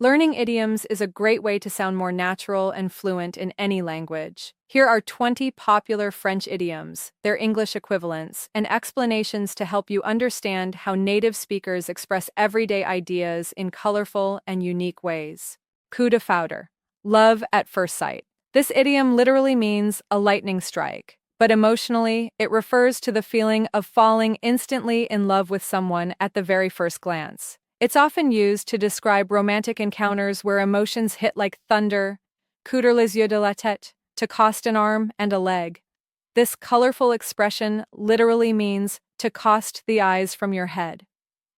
Learning idioms is a great way to sound more natural and fluent in any language. Here are 20 popular French idioms, their English equivalents, and explanations to help you understand how native speakers express everyday ideas in colorful and unique ways. Coup de foudre. Love at first sight. This idiom literally means a lightning strike, but emotionally, it refers to the feeling of falling instantly in love with someone at the very first glance. It's often used to describe romantic encounters where emotions hit like thunder, coudre les yeux de la tête, to cost an arm and a leg. This colorful expression literally means to cost the eyes from your head.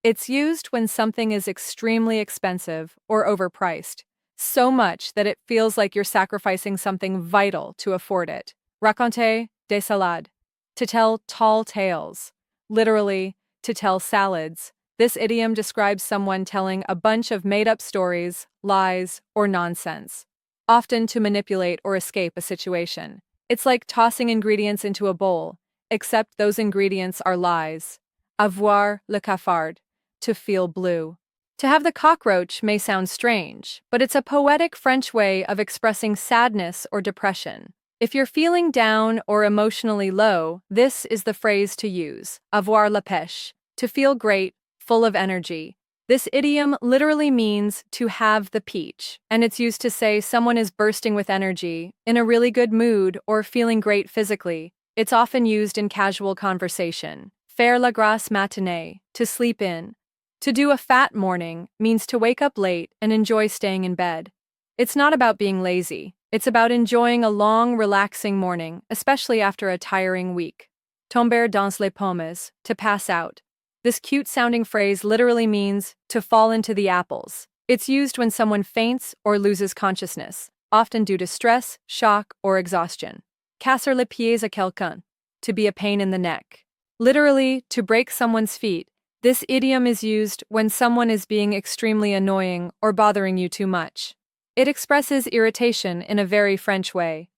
It's used when something is extremely expensive or overpriced, so much that it feels like you're sacrificing something vital to afford it. Raconter des salades. To tell tall tales. Literally, to tell salads. This idiom describes someone telling a bunch of made-up stories, lies, or nonsense, often to manipulate or escape a situation. It's like tossing ingredients into a bowl, except those ingredients are lies. Avoir le cafard, to feel blue. To have the cockroach may sound strange, but it's a poetic French way of expressing sadness or depression. If you're feeling down or emotionally low, this is the phrase to use. Avoir la pêche, to feel great, full of energy. This idiom literally means to have the peach, and it's used to say someone is bursting with energy, in a really good mood, or feeling great physically. It's often used in casual conversation. Faire la grasse matinée, to sleep in. To do a fat morning means to wake up late and enjoy staying in bed. It's not about being lazy. It's about enjoying a long, relaxing morning, especially after a tiring week. Tomber dans les pommes, to pass out. This cute-sounding phrase literally means to fall into the apples. It's used when someone faints or loses consciousness, often due to stress, shock, or exhaustion. Casser les pieds à quelqu'un, to be a pain in the neck. Literally, to break someone's feet. This idiom is used when someone is being extremely annoying or bothering you too much. It expresses irritation in a very French way.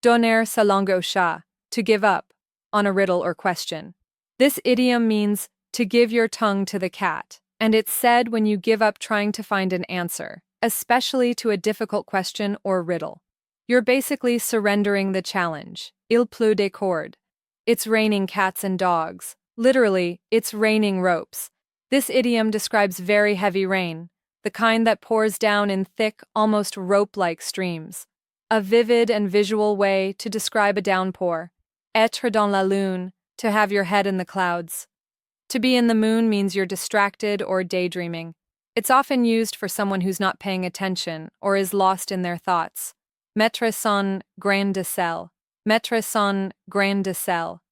Donner sa langue au chat, to give up, on a riddle or question. This idiom means to give your tongue to the cat, and it's said when you give up trying to find an answer, especially to a difficult question or riddle. You're basically surrendering the challenge. Il pleut des cordes. It's raining cats and dogs. Literally, it's raining ropes. This idiom describes very heavy rain, the kind that pours down in thick, almost rope-like streams. A vivid and visual way to describe a downpour. Être dans la lune, to have your head in the clouds. To be in the moon means you're distracted or daydreaming. It's often used for someone who's not paying attention or is lost in their thoughts. Mettre son grain de sel. Mettre son grain de sel.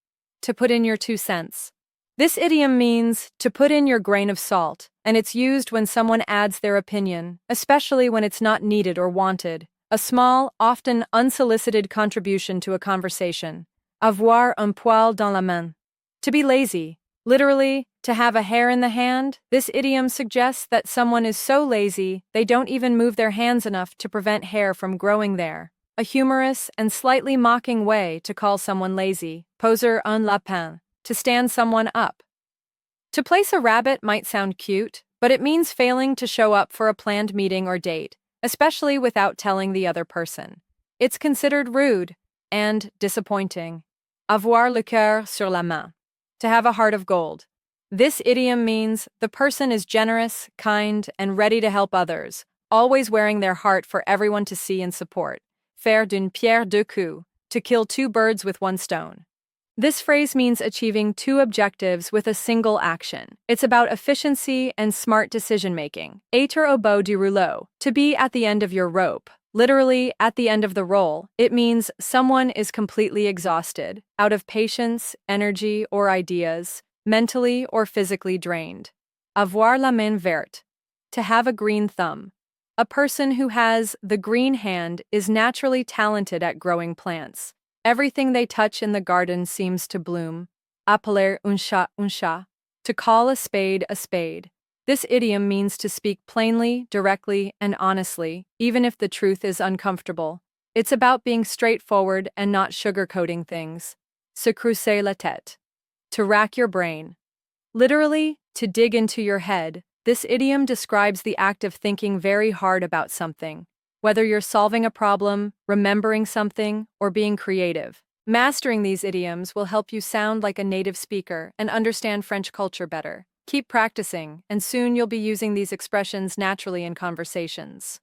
To put in your 2 cents. This idiom means to put in your grain of salt, and it's used when someone adds their opinion, especially when it's not needed or wanted. A small, often unsolicited contribution to a conversation. Avoir un poil dans la main. To be lazy. Literally, to have a hair in the hand. This idiom suggests that someone is so lazy they don't even move their hands enough to prevent hair from growing there. A humorous and slightly mocking way to call someone lazy. Poser un lapin, to stand someone up. To place a rabbit might sound cute, but it means failing to show up for a planned meeting or date, especially without telling the other person. It's considered rude and disappointing. Avoir le cœur sur la main. To have a heart of gold. This idiom means the person is generous, kind, and ready to help others, always wearing their heart for everyone to see and support. Faire d'une pierre deux coups, to kill 2 birds with 1 stone. This phrase means achieving 2 objectives with a single action. It's about efficiency and smart decision-making. Être au bout du rouleau, to be at the end of your rope. Literally, at the end of the roll, it means someone is completely exhausted, out of patience, energy, or ideas, mentally or physically drained. Avoir la main verte, to have a green thumb. A person who has the green hand is naturally talented at growing plants. Everything they touch in the garden seems to bloom. Appeler un chat, to call a spade a spade. This idiom means to speak plainly, directly, and honestly, even if the truth is uncomfortable. It's about being straightforward and not sugarcoating things. Se creuser la tête, to rack your brain. Literally, to dig into your head. This idiom describes the act of thinking very hard about something, whether you're solving a problem, remembering something, or being creative. Mastering these idioms will help you sound like a native speaker and understand French culture better. Keep practicing, and soon you'll be using these expressions naturally in conversations.